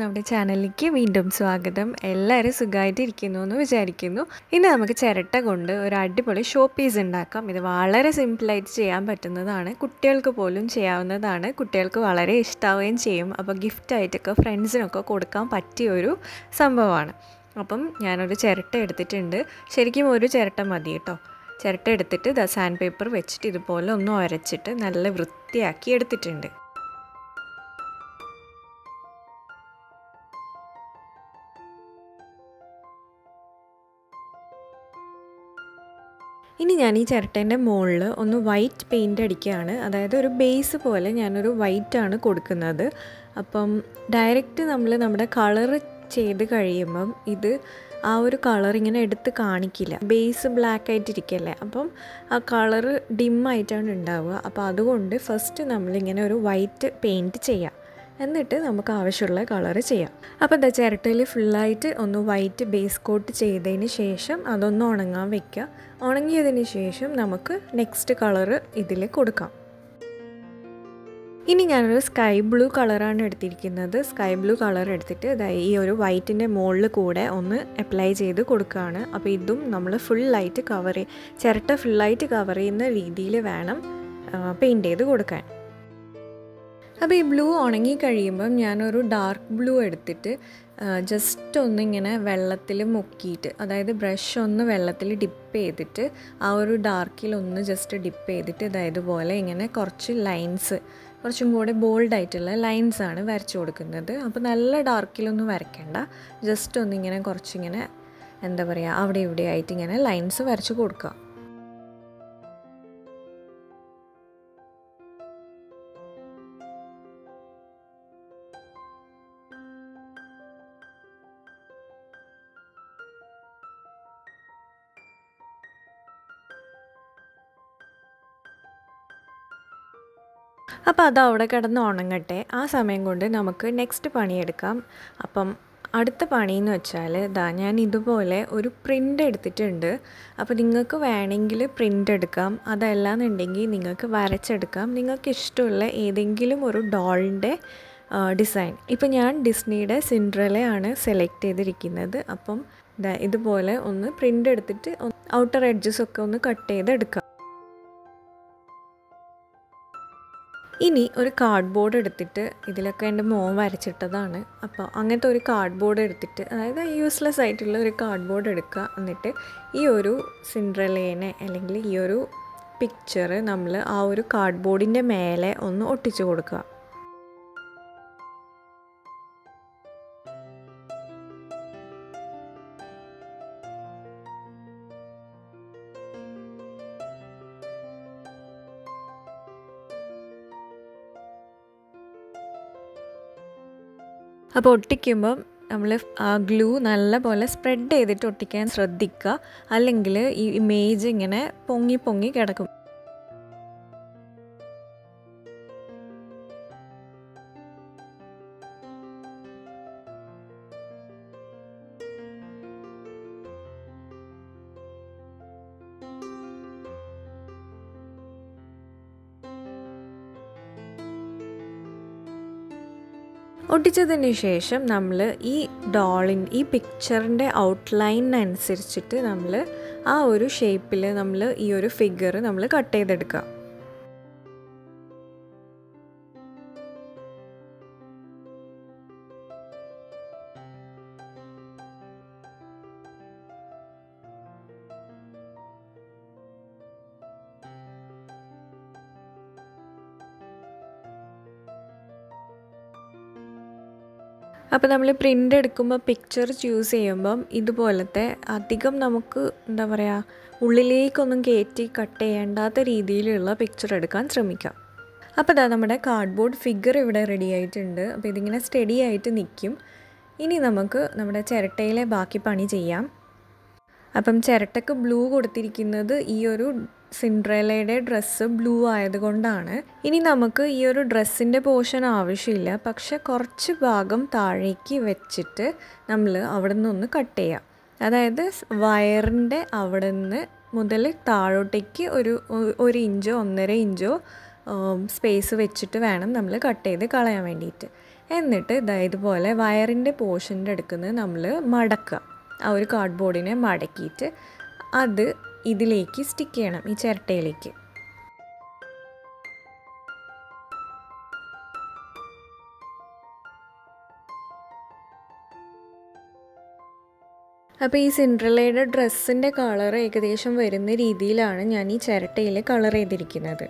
നമ്മുടെ ചാനലിലേക്ക് വീണ്ടും സ്വാഗതം. എല്ലാവരും സുഖമായിട്ടിരിക്കുന്നു എന്ന് വിചാരിക്കുന്നു. ഇന്ന് നമുക്ക് ചിരട്ട കൊണ്ട് ഒരു അടിപൊളി ഷോ പീസ് ഉണ്ടാക്കാം. ഇത് വളരെ സിമ്പിളായിട്ട് ചെയ്യാൻ പറ്റുന്നതാണ്, കുട്ടികൾക്ക് പോലും ചെയ്യാവുന്നതാണ്, കുട്ടികൾക്ക് വളരെ ഇഷ്ടമാവുകയും ചെയ്യും. അപ്പോൾ ഗിഫ്റ്റായിട്ടൊക്കെ ഫ്രണ്ട്സിനൊക്കെ കൊടുക്കാൻ പറ്റിയൊരു സംഭവമാണ്. അപ്പം ഞാനൊരു ചിരട്ട എടുത്തിട്ടുണ്ട്. ശരിക്കും ഒരു ചിരട്ട മതി കേട്ടോ. ചിരട്ട എടുത്തിട്ട് സാൻഡ് പേപ്പർ വെച്ചിട്ട് ഇതുപോലെ ഒന്ന് ഉരച്ചിട്ട് നല്ല വൃത്തിയാക്കി എടുത്തിട്ടുണ്ട്. ഇനി ഞാൻ ഈ ചിരട്ടേൻ്റെ മുകളിൽ ഒന്ന് വൈറ്റ് പെയിൻ്റ് അടിക്കുകയാണ്. അതായത് ഒരു ബേസ് പോലെ ഞാനൊരു വൈറ്റാണ് കൊടുക്കുന്നത്. അപ്പം ഡയറക്റ്റ് നമ്മുടെ കളർ ചെയ്ത് കഴിയുമ്പം ഇത് ആ ഒരു കളർ ഇങ്ങനെ എടുത്ത് കാണിക്കില്ല. ബേസ് ബ്ലാക്ക് ആയിട്ടിരിക്കല്ലേ, അപ്പം ആ കളറ് ഡിമ്മായിട്ടാണ് ഉണ്ടാവുക. അപ്പോൾ അതുകൊണ്ട് ഫസ്റ്റ് നമ്മളിങ്ങനെ ഒരു വൈറ്റ് പെയിൻറ്റ് ചെയ്യാം, എന്നിട്ട് നമുക്ക് ആവശ്യമുള്ള കളറ് ചെയ്യാം. അപ്പോൾ എന്താ ചിരട്ടയിൽ ഫുള്ളായിട്ട് ഒന്ന് വൈറ്റ് ബേസ് കോട്ട് ചെയ്തതിന് ശേഷം അതൊന്ന് ഉണങ്ങാൻ വയ്ക്കുക. ഉണങ്ങിയതിന് ശേഷം നമുക്ക് നെക്സ്റ്റ് കളറ് ഇതിൽ കൊടുക്കാം. ഇനി ഞാനൊരു സ്കൈ ബ്ലൂ കളറാണ് എടുത്തിരിക്കുന്നത്. സ്കൈ ബ്ലൂ കളർ എടുത്തിട്ട് ഈ ഒരു വൈറ്റിൻ്റെ മുകളിൽ കൂടെ ഒന്ന് അപ്ലൈ ചെയ്ത് കൊടുക്കുകയാണ്. അപ്പോൾ ഇതും നമ്മൾ ഫുള്ളായിട്ട് ചിരട്ട ഫുള്ളായിട്ട് കവർ ചെയ്യുന്ന രീതിയിൽ വേണം പെയിൻറ്റ് ചെയ്ത് കൊടുക്കാൻ. അപ്പോൾ ഈ ബ്ലൂ ഉണങ്ങി കഴിയുമ്പം ഞാനൊരു ഡാർക്ക് ബ്ലൂ എടുത്തിട്ട് ജസ്റ്റ് ഒന്നിങ്ങനെ വെള്ളത്തിൽ മുക്കിയിട്ട്, അതായത് ബ്രഷ് ഒന്ന് വെള്ളത്തിൽ ഡിപ്പ് ചെയ്തിട്ട് ആ ഒരു ഡാർക്കിൽ ഒന്ന് ജസ്റ്റ് ഡിപ്പ് ചെയ്തിട്ട് ഇതുപോലെ ഇങ്ങനെ കുറച്ച് ലൈൻസ്, കുറച്ചും കൂടെ ബോൾഡായിട്ടുള്ള ലൈൻസാണ് വരച്ചു കൊടുക്കുന്നത്. അപ്പോൾ നല്ല ഡാർക്കിലൊന്നും വരയ്ക്കേണ്ട, ജസ്റ്റ് ഒന്നിങ്ങനെ കുറച്ചിങ്ങനെ എന്താ പറയുക അവിടെ ഇവിടെ ആയിട്ട് ഇങ്ങനെ ലൈൻസ് വരച്ച് കൊടുക്കുക. അപ്പോൾ അത് അവിടെ കിടന്ന് ഉണങ്ങട്ടെ. ആ സമയം കൊണ്ട് നമുക്ക് നെക്സ്റ്റ് പണിയെടുക്കാം. അപ്പം അടുത്ത പണിയെന്ന് വെച്ചാൽ ഞാൻ ഇതുപോലെ ഒരു പ്രിൻ്റ് എടുത്തിട്ടുണ്ട്. അപ്പോൾ നിങ്ങൾക്ക് വേണമെങ്കിൽ പ്രിൻ്റ് എടുക്കാം, അതല്ലാന്നുണ്ടെങ്കിൽ നിങ്ങൾക്ക് വരച്ചെടുക്കാം. നിങ്ങൾക്ക് ഇഷ്ടമുള്ള ഏതെങ്കിലും ഒരു ഡോളിൻ്റെ ഡിസൈൻ. ഇപ്പം ഞാൻ ഡിസ്നിയുടെ സിൻഡ്രലയാണ് സെലക്ട് ചെയ്തിരിക്കുന്നത്. അപ്പം ഇതുപോലെ ഒന്ന് പ്രിൻ്റ് എടുത്തിട്ട് ഔട്ടർ എഡ്ജസൊക്കെ ഒന്ന് കട്ട് ചെയ്തെടുക്കാം. ഇനി ഒരു കാർഡ് ബോർഡ് എടുത്തിട്ട്, ഇതിലൊക്കെ എൻ്റെ മോൻ വരച്ചിട്ടതാണ്, അപ്പോൾ അങ്ങനത്തെ ഒരു കാർഡ് ബോർഡ് എടുത്തിട്ട്, അതായത് യൂസ്ലെസ് ആയിട്ടുള്ള ഒരു കാർഡ് ബോർഡ് എടുക്കുക. എന്നിട്ട് ഈ ഒരു സിൻഡ്രലേനെ അല്ലെങ്കിൽ ഈ ഒരു പിക്ചർ നമ്മൾ ആ ഒരു കാർഡ് ബോർഡിൻ്റെ മേലെ ഒന്ന് ഒട്ടിച്ചു കൊടുക്കുക. അപ്പോൾ ഒട്ടിക്കുമ്പം നമ്മൾ ആ ഗ്ലൂ നല്ല പോലെ സ്പ്രെഡ് ചെയ്തിട്ട് ഒട്ടിക്കാൻ ശ്രദ്ധിക്കുക, അല്ലെങ്കിൽ ഈ ഇമേജ് ഇങ്ങനെ പൊങ്ങി പൊങ്ങി കിടക്കും. ഒട്ടിച്ചതിന് ശേഷം നമ്മൾ ഈ പിക്ചറിൻ്റെ ഔട്ട്ലൈനനുസരിച്ചിട്ട് നമ്മൾ ആ ഒരു ഷേപ്പിൽ നമ്മൾ ഈ ഒരു ഫിഗർ നമ്മൾ കട്ട് ചെയ്തെടുക്കുക. അപ്പോൾ നമ്മൾ പ്രിൻ്റ് എടുക്കുമ്പോൾ പിക്ചർ ചൂസ് ചെയ്യുമ്പം ഇതുപോലത്തെ അധികം നമുക്ക് എന്താ പറയുക ഉള്ളിലേക്കൊന്നും കയറ്റി കട്ട് ചെയ്യേണ്ടാത്ത രീതിയിലുള്ള പിക്ചർ എടുക്കാൻ ശ്രമിക്കാം. അപ്പോൾ നമ്മുടെ കാർഡ്ബോർഡ് ഫിഗർ ഇവിടെ റെഡി ആയിട്ടുണ്ട്. അപ്പോൾ ഇതിങ്ങനെ സ്റ്റഡി ആയിട്ട് നിൽക്കും. ഇനി നമുക്ക് നമ്മുടെ ചിരട്ടയിലെ ബാക്കി പണി ചെയ്യാം. അപ്പം ചിരട്ടക്ക് ബ്ലൂ കൊടുത്തിരിക്കുന്നത് ഈ ഒരു സിൻഡ്രല്ലയുടെ ഡ്രസ്സ് ബ്ലൂ ആയതുകൊണ്ടാണ്. ഇനി നമുക്ക് ഈ ഒരു ഡ്രസ്സിൻ്റെ പോർഷൻ ആവശ്യമില്ല, പക്ഷെ കുറച്ച് ഭാഗം താഴേക്ക് വെച്ചിട്ട് നമ്മൾ അവിടെ നിന്നൊന്ന് കട്ട് ചെയ്യാം. അതായത് വയറിൻ്റെ അവിടെ നിന്ന് മുതൽ താഴോട്ടേക്ക് ഒരു ഇഞ്ചോ 1.5 ഇഞ്ചോ സ്പേസ് വെച്ചിട്ട് വേണം നമ്മൾ കട്ട് ചെയ്ത് കളയാൻ വേണ്ടിയിട്ട്. എന്നിട്ട് ഇതുപോലെ വയറിൻ്റെ പോർഷൻ്റെ അടുക്കുന്ന നമ്മൾ മടക്കുക. ആ ഒരു കാർഡ്ബോർഡിനെ മടക്കിയിട്ട് അത് ഇതിലേക്ക് സ്റ്റിക്ക് ചെയ്യണം, ഈ ചിരട്ടയിലേക്ക്. അപ്പോൾ ഈ സിൻഡ്രല്ലയുടെ ഡ്രസ്സിൻ്റെ കളർ ഏകദേശം വരുന്ന രീതിയിലാണ് ഞാൻ ഈ ചിരട്ടയിൽ കളർ ചെയ്തിരിക്കുന്നത്.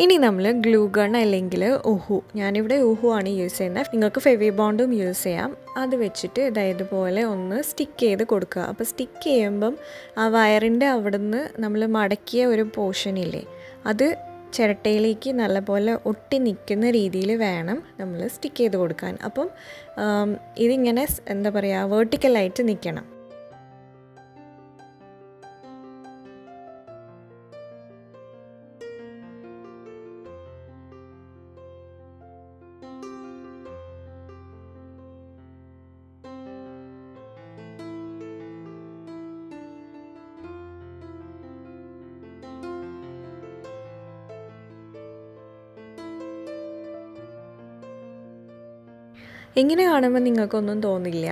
ഇനി നമ്മൾ ഗ്ലൂ ഗൺ അല്ലെങ്കിൽ ഉഹു, ഞാനിവിടെ ഉഹു ആണ് യൂസ് ചെയ്യുന്നത്. നിങ്ങൾക്ക് ഫെവി ബോണ്ടും യൂസ് ചെയ്യാം. അത് വെച്ചിട്ട് ഇതുപോലെ ഒന്ന് സ്റ്റിക്ക് ചെയ്ത് കൊടുക്കുക. അപ്പോൾ സ്റ്റിക്ക് ചെയ്യുമ്പം ആ വയറിൻ്റെ അവിടുന്ന് നമ്മൾ മടക്കിയ ഒരു പോർഷനില്ലേ, അത് ചിരട്ടയിലേക്ക് നല്ലപോലെ ഒട്ടി നിൽക്കുന്ന രീതിയിൽ വേണം നമ്മൾ സ്റ്റിക്ക് ചെയ്ത് കൊടുക്കാൻ. അപ്പം ഇതിങ്ങനെ എന്താ പറയുക, വേർട്ടിക്കലായിട്ട് നിൽക്കണം. ഇങ്ങനെ കാണുമ്പോൾ നിങ്ങൾക്കൊന്നും തോന്നില്ല.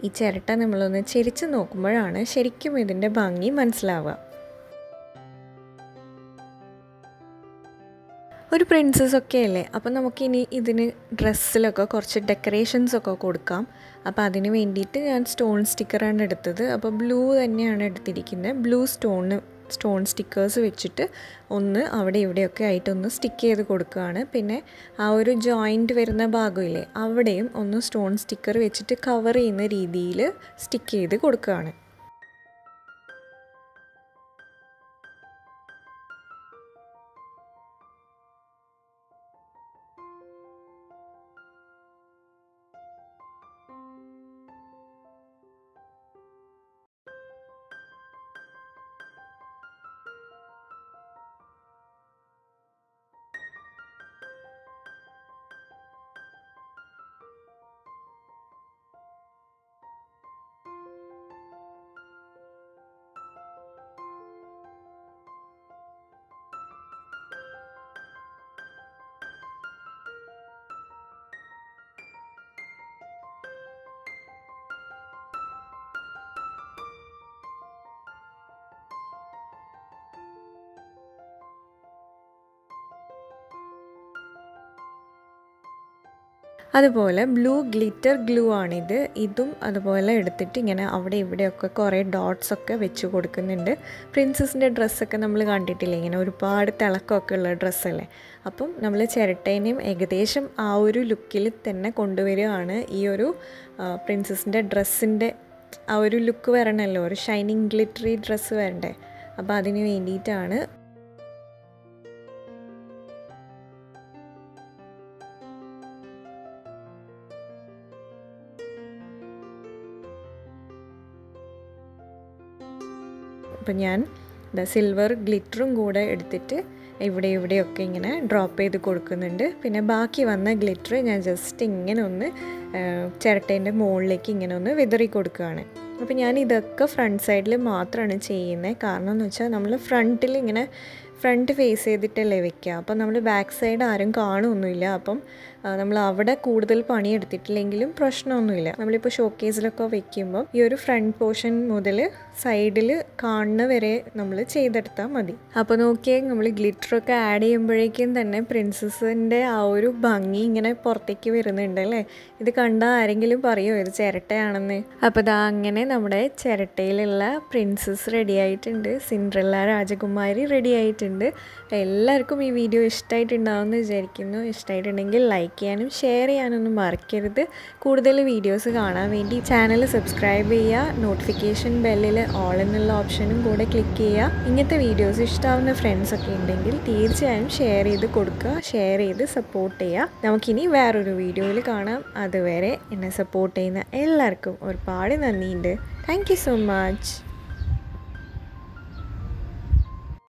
ഈ ചിരട്ട നമ്മളൊന്ന് ചെരിച്ച് നോക്കുമ്പോഴാണ് ശരിക്കും ഇതിൻ്റെ ഭംഗി മനസ്സിലാവുക. ഒരു പ്രിൻസസ് ഒക്കെ അല്ലേ, അപ്പം നമുക്കിനി ഇതിന് ഡ്രസ്സിലൊക്കെ കുറച്ച് ഡെക്കറേഷൻസൊക്കെ കൊടുക്കാം. അപ്പോൾ അതിന് വേണ്ടിയിട്ട് ഞാൻ സ്റ്റോൺ സ്റ്റിക്കറാണ് എടുത്തത്. അപ്പോൾ ബ്ലൂ തന്നെയാണ് എടുത്തിരിക്കുന്നത്. ബ്ലൂ സ്റ്റോൺ സ്റ്റിക്കേഴ്സ് വെച്ചിട്ട് ഒന്ന് അവിടെ ഇവിടെയൊക്കെ ആയിട്ടൊന്ന് സ്റ്റിക്ക് ചെയ്ത് കൊടുക്കുകയാണ്. പിന്നെ ആ ഒരു ജോയിൻറ്റ് വരുന്ന ഭാഗമില്ലേ, അവിടെയും ഒന്ന് സ്റ്റോൺ സ്റ്റിക്കർ വെച്ചിട്ട് കവർ ചെയ്യുന്ന രീതിയിൽ സ്റ്റിക്ക് ചെയ്ത് കൊടുക്കുകയാണ്. അതുപോലെ ബ്ലൂ ഗ്ലിറ്റർ ഗ്ലൂ ആണിത്. ഇതും അതുപോലെ എടുത്തിട്ട് ഇങ്ങനെ അവിടെ ഇവിടെയൊക്കെ കുറേ ഡോട്ട്സൊക്കെ വെച്ച് കൊടുക്കുന്നുണ്ട്. പ്രിൻസസിൻ്റെ ഡ്രസ്സൊക്കെ നമ്മൾ കണ്ടിട്ടില്ലേ, ഇങ്ങനെ ഒരുപാട് തിളക്കമൊക്കെ ഉള്ള ഡ്രസ്സല്ലേ. അപ്പം നമ്മൾ ചിരട്ടേനെയും ഏകദേശം ആ ഒരു ലുക്കിൽ തന്നെ കൊണ്ടുവരികയാണ്. ഈ ഒരു പ്രിൻസസിൻ്റെ ഡ്രസ്സിൻ്റെ ആ ഒരു ലുക്ക് വരണമല്ലോ, ഒരു ഷൈനിങ് ഗ്ലിറ്ററി ഡ്രസ്സ് വരണ്ടേ. അപ്പോൾ അതിന് വേണ്ടിയിട്ടാണ്. അപ്പം ഞാൻ സിൽവർ ഗ്ലിറ്ററും കൂടെ എടുത്തിട്ട് ഇവിടെയൊക്കെ ഇങ്ങനെ ഡ്രോപ്പ് ചെയ്ത് കൊടുക്കുന്നുണ്ട്. പിന്നെ ബാക്കി വന്ന ഗ്ലിറ്റർ ഞാൻ ജസ്റ്റ് ഇങ്ങനെ ഒന്ന് ചിരട്ടേൻ്റെ മുകളിലേക്ക് ഇങ്ങനെ ഒന്ന് വിതറി കൊടുക്കുകയാണ്. അപ്പോൾ ഞാൻ ഇതൊക്കെ ഫ്രണ്ട് സൈഡിൽ മാത്രമാണ് ചെയ്യുന്നത്. കാരണം എന്ന് വെച്ചാൽ നമ്മൾ ഫ്രണ്ടിൽ ഇങ്ങനെ ഫ്രണ്ട് ഫേസ് ചെയ്തിട്ടല്ലേ വെക്കുക. അപ്പം നമ്മൾ ബാക്ക് സൈഡ് ആരും കാണുമൊന്നുമില്ല. അപ്പം നമ്മൾ അവിടെ കൂടുതൽ പണിയെടുത്തിട്ടില്ലെങ്കിലും പ്രശ്നമൊന്നുമില്ല. നമ്മളിപ്പോൾ ഷോക്കേസിലൊക്കെ വെക്കുമ്പോൾ ഈ ഒരു ഫ്രണ്ട് പോർഷൻ മുതൽ സൈഡിൽ കാണുന്ന വരെ നമ്മൾ ചെയ്തെടുത്താൽ മതി. അപ്പോൾ നോക്കിയാൽ നമ്മൾ ഗ്ലിറ്ററൊക്കെ ആഡ് ചെയ്യുമ്പോഴേക്കും തന്നെ പ്രിൻസസിൻ്റെ ആ ഒരു ഭംഗി ഇങ്ങനെ പുറത്തേക്ക് വരുന്നുണ്ട് അല്ലേ. ഇത് കണ്ടാൽ ആരെങ്കിലും പറയുമോ ഇത് ചിരട്ടയാണെന്ന്? അപ്പോൾ അങ്ങനെ നമ്മുടെ ചിരട്ടയിലുള്ള പ്രിൻസസ് റെഡി ആയിട്ടുണ്ട്. സിൻഡ്രല്ല രാജകുമാരി റെഡി ആയിട്ടുണ്ട്. എല്ലാവർക്കും ഈ വീഡിയോ ഇഷ്ടമായിട്ടുണ്ടാവുമെന്ന് വിചാരിക്കുന്നു. ഇഷ്ടമായിട്ടുണ്ടെങ്കിൽ ലൈക്ക് ചെയ്യാനും ഷെയർ ചെയ്യാനൊന്നും മറക്കരുത്. കൂടുതൽ വീഡിയോസ് കാണാൻ വേണ്ടി ചാനൽ സബ്സ്ക്രൈബ് ചെയ്യുക. നോട്ടിഫിക്കേഷൻ ബെല്ലിൽ ഓൾ എന്നുള്ള ഓപ്ഷനും കൂടെ ക്ലിക്ക് ചെയ്യുക. ഇങ്ങനത്തെ വീഡിയോസ് ഇഷ്ടമാവുന്ന ഫ്രണ്ട്സൊക്കെ ഉണ്ടെങ്കിൽ തീർച്ചയായും ഷെയർ ചെയ്ത് കൊടുക്കുക, ഷെയർ ചെയ്ത് സപ്പോർട്ട് ചെയ്യുക. നമുക്കിനി വേറൊരു വീഡിയോയിൽ കാണാം. അതുവരെ എന്നെ സപ്പോർട്ട് ചെയ്യുന്ന എല്ലാവർക്കും ഒരുപാട് നന്ദിയുണ്ട്. Thank you so much.